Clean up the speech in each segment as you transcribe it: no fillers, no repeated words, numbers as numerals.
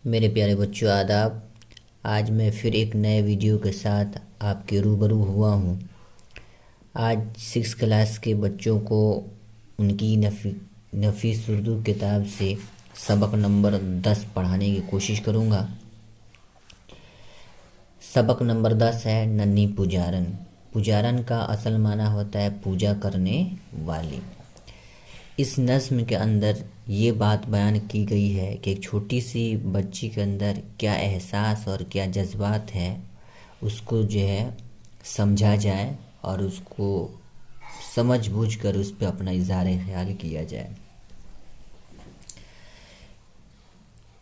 मेरे प्यारे बच्चों, आदाब। आज मैं फिर एक नए वीडियो के साथ आपके रूबरू हुआ हूँ। आज 6 क्लास के बच्चों को उनकी नफीस उर्दू किताब से सबक नंबर 10 पढ़ाने की कोशिश करूँगा। सबक नंबर 10 है नन्ही पुजारन। पुजारन का असल माना होता है पूजा करने वाली। इस नज़्म के अंदर ये बात बयान की गई है कि एक छोटी सी बच्ची के अंदर क्या एहसास और क्या जज्बात है, उसको जो है समझा जाए और उसको समझ बूझ कर उस पर अपना इज़हार ख्याल किया जाए।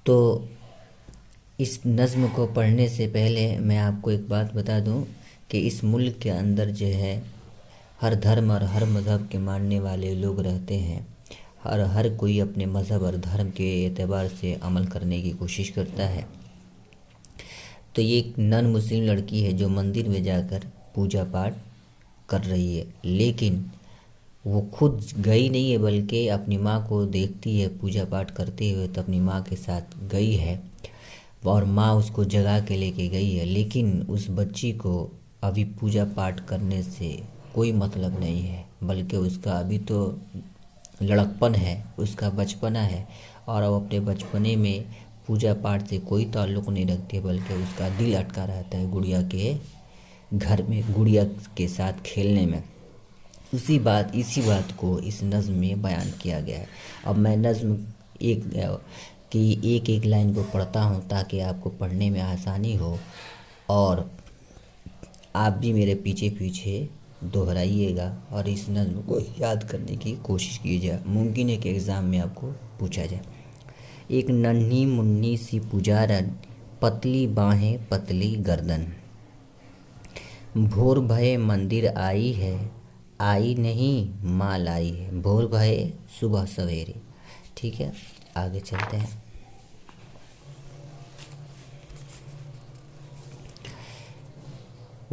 तो इस नज़्म को पढ़ने से पहले मैं आपको एक बात बता दूं कि इस मुल्क के अंदर जो है हर धर्म और हर मज़हब के मानने वाले लोग रहते हैं और हर कोई अपने मज़हब और धर्म के एतबार से अमल करने की कोशिश करता है। तो ये एक नॉन मुस्लिम लड़की है जो मंदिर में जाकर पूजा पाठ कर रही है, लेकिन वो खुद गई नहीं है बल्कि अपनी माँ को देखती है पूजा पाठ करते हुए, तो अपनी माँ के साथ गई है और माँ उसको जगा के लेके गई है। लेकिन उस बच्ची को अभी पूजा पाठ करने से कोई मतलब नहीं है, बल्कि उसका अभी तो लड़कपन है, उसका बचपना है और वो अपने बचपने में पूजा पाठ से कोई ताल्लुक़ नहीं रखती है, बल्कि उसका दिल अटका रहता है गुड़िया के घर में, गुड़िया के साथ खेलने में। इसी बात को इस नज़्म में बयान किया गया है। अब मैं नज़्म एक एक लाइन को पढ़ता हूँ ताकि आपको पढ़ने में आसानी हो और आप भी मेरे पीछे पीछे दोहराइएगा और इस नज़्म को याद करने की कोशिश कीजिए। मुमकिन है कि एग्ज़ाम में आपको पूछा जाए। एक नन्ही मुन्नी सी पुजारन, पतली बाहें पतली गर्दन, भोर भये मंदिर आई है, आई नहीं माँ लाई है। भोर भये सुबह सवेरे। ठीक है, आगे चलते हैं।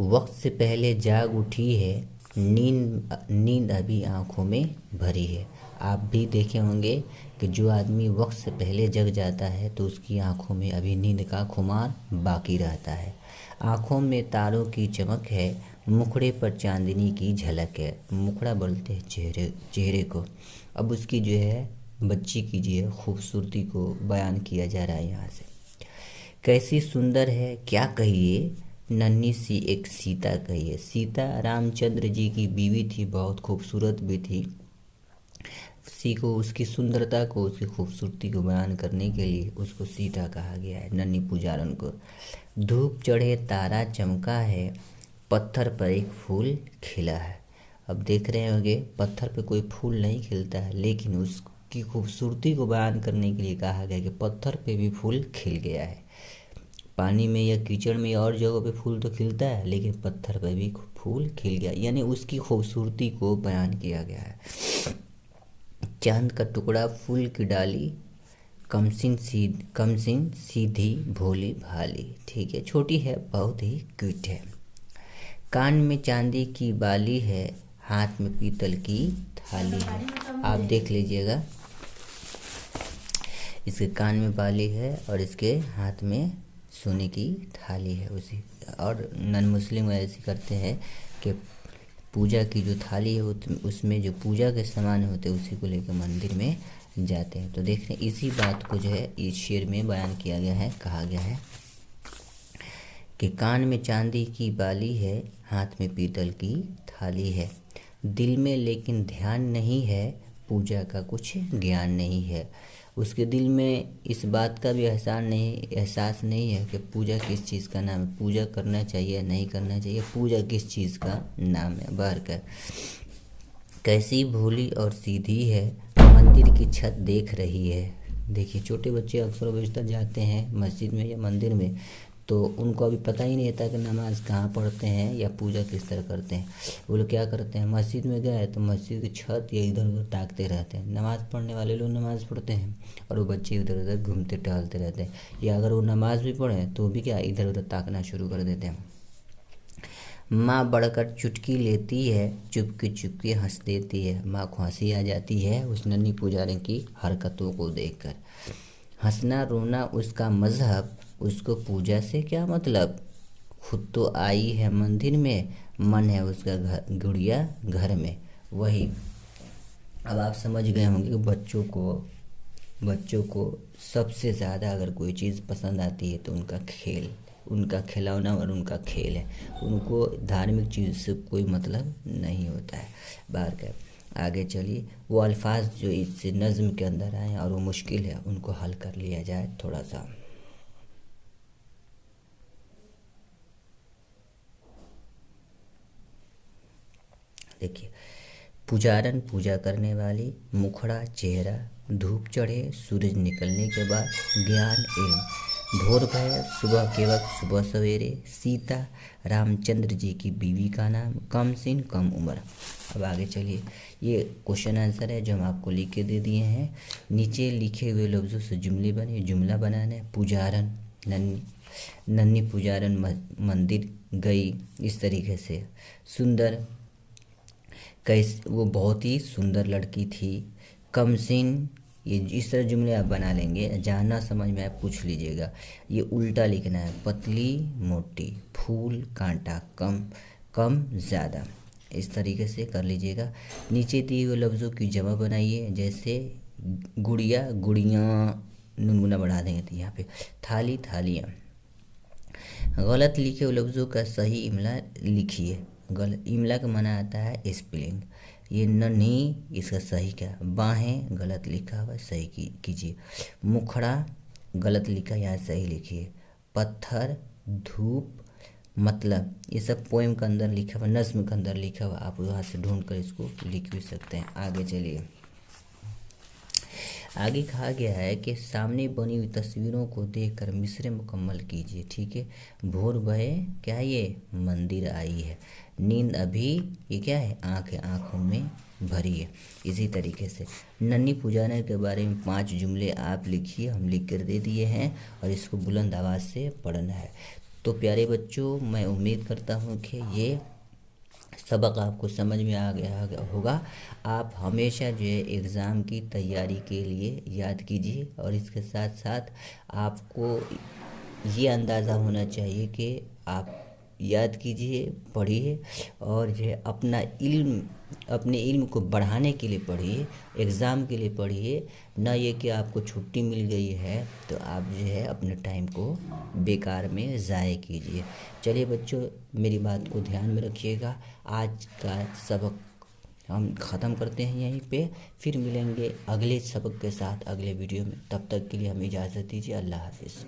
वक्त से पहले जाग उठी है, नींद अभी आँखों में भरी है। आप भी देखे होंगे कि जो आदमी वक्त से पहले जग जाता है तो उसकी आँखों में अभी नींद का खुमार बाकी रहता है। आँखों में तारों की चमक है, मुखड़े पर चांदनी की झलक है। मुखड़ा बोलते हैं चेहरे को। अब उसकी जो है बच्ची की जो है खूबसूरती को बयान किया जा रहा है यहाँ से। कैसी सुंदर है क्या कहिए, नन्ही सी एक सीता कहिए। सीता रामचंद्र जी की बीवी थी, बहुत खूबसूरत भी थी। सी को उसकी सुंदरता को, उसकी खूबसूरती को बयान करने के लिए उसको सीता कहा गया है, नन्ही पुजारन को। धूप चढ़े तारा चमका है, पत्थर पर एक फूल खिला है। अब देख रहे होंगे पत्थर पे कोई फूल नहीं खिलता है, लेकिन उसकी खूबसूरती को बयान करने के लिए कहा गया कि पत्थर पे भी फूल खिल गया है। पानी में या कीचड़ में और जगहों पे फूल तो खिलता है, लेकिन पत्थर पर भी फूल खिल गया, यानी उसकी खूबसूरती को बयान किया गया है। चांद का टुकड़ा फूल की डाली, कमसिन सीधी भोली भाली। ठीक है, छोटी है, बहुत ही क्यूट है। कान में चांदी की बाली है, हाथ में पीतल की थाली है। आप देख लीजिएगा, इसके कान में बाली है और इसके हाथ में सोने की थाली है। उसी और नॉन मुस्लिम ऐसे करते हैं कि पूजा की जो थाली है उसमें जो पूजा के सामान होते हैं उसी को लेकर मंदिर में जाते हैं। तो देख रहे हैं, इसी बात को जो है इस शेर में बयान किया गया है। कहा गया है कि कान में चांदी की बाली है, हाथ में पीतल की थाली है, दिल में लेकिन ध्यान नहीं है, पूजा का कुछ ज्ञान नहीं है। उसके दिल में इस बात का भी एहसास नहीं है कि पूजा किस चीज़ का नाम है, पूजा करना चाहिए नहीं करना चाहिए, पूजा किस चीज़ का नाम है। बाहर का कैसी भोली और सीधी है, मंदिर की छत देख रही है। देखिए, छोटे बच्चे अक्सर बेशतर जाते हैं मस्जिद में या मंदिर में, तो उनको अभी पता ही नहीं रहता कि नमाज़ कहाँ पढ़ते हैं या पूजा किस तरह करते हैं। वो लोग क्या करते हैं, मस्जिद में गए तो मस्जिद की छत या इधर उधर ताकते रहते हैं। नमाज़ पढ़ने वाले लोग नमाज़ पढ़ते हैं और वो बच्चे इधर उधर घूमते टहलते रहते हैं, या अगर वो नमाज़ भी पढ़ें तो भी क्या इधर उधर ताकना शुरू कर देते हैं। माँ बढ़कर चुटकी लेती है, चुपके चुपके हंस देती है। माँ को हंसी आ जाती है उस नन्ही पुजारी की हरकतों को देखकर। हंसना रोना उसका मज़हब, उसको पूजा से क्या मतलब। खुद तो आई है मंदिर में, मन है उसका गुड़िया घर में। वही। अब आप समझ गए होंगे कि बच्चों को सबसे ज़्यादा अगर कोई चीज़ पसंद आती है तो उनका खेल, उनका खिलौना और उनका खेल है। उनको धार्मिक चीज़ से कोई मतलब नहीं होता है बाहर का। आगे चलिए, वो अल्फाज जो इस नज़्म के अंदर आए हैं और वो मुश्किल है, उनको हल कर लिया जाए थोड़ा सा। देखिए, पुजारन पूजा करने वाली, मुखड़ा चेहरा, धूप चढ़े सूरज निकलने के बाद, ज्ञान इल्म, भोर भय सुबह के वक्त सुबह सवेरे, सीता रामचंद्र जी की बीवी का नाम, कम सिन कम उम्र। अब आगे चलिए, ये क्वेश्चन आंसर है जो हम आपको लिख के दे दिए हैं। नीचे लिखे हुए लफ्ज़ों से जुमले बने, जुमला बनाना है। पुजारन, नन्ही पुजारन मंदिर गई, इस तरीके से। सुंदर, वो बहुत ही सुंदर लड़की थी। कमसिन, ये इस तरह जुमले आप बना लेंगे। जाना समझ में आप पूछ लीजिएगा। ये उल्टा लिखना है। पतली मोटी, फूल कांटा, कम कम ज़्यादा, इस तरीके से कर लीजिएगा। नीचे दिए हुए लफ्ज़ों की जमा बनाइए, जैसे गुड़िया गुड़ियाँ, नुनमुना बढ़ा देंगे तो यहाँ पे थाली थालियाँ। गलत लिखे हुए लफ्ज़ों का सही इमला लिखिए। गलत इमला का माना आता है स्पेलिंग। ये नन्ही, इसका सही क्या, बाहें गलत लिखा हुआ, सही कीजिए। मुखड़ा गलत लिखा, यहाँ सही लिखिए। पत्थर, धूप, मतलब ये सब पोएम के अंदर लिखा हुआ, नज्म के अंदर लिखा हुआ, आप वहाँ से ढूंढ कर इसको लिख भी सकते हैं। आगे चलिए, आगे कहा गया है कि सामने बनी हुई तस्वीरों को देखकर मिसरे मुकम्मल कीजिए। ठीक है। भोर भये, क्या है ये, मंदिर आई है। नींद अभी, ये क्या है, आँख है, आँखों में भरी है। इसी तरीके से नन्ही पुजारन के बारे में 5 जुमले आप लिखिए, हम लिख कर दे दिए हैं और इसको बुलंद आवाज़ से पढ़ना है। तो प्यारे बच्चों, मैं उम्मीद करता हूँ कि ये सबक आपको समझ में आ गया होगा। आप हमेशा जो है एग्ज़ाम की तैयारी के लिए याद कीजिए, और इसके साथ साथ आपको ये अंदाज़ा होना चाहिए कि आप याद कीजिए, पढ़िए, और जो है अपने इल्म को बढ़ाने के लिए पढ़िए, एग्ज़ाम के लिए पढ़िए। ना ये कि आपको छुट्टी मिल गई है तो आप जो है अपने टाइम को बेकार में ज़ाय कीजिए। चलिए बच्चों, मेरी बात को ध्यान में रखिएगा। आज का सबक हम ख़त्म करते हैं यहीं पे, फिर मिलेंगे अगले सबक के साथ अगले वीडियो में। तब तक के लिए हमें इजाज़त दीजिए। अल्लाह हाफ़िज़।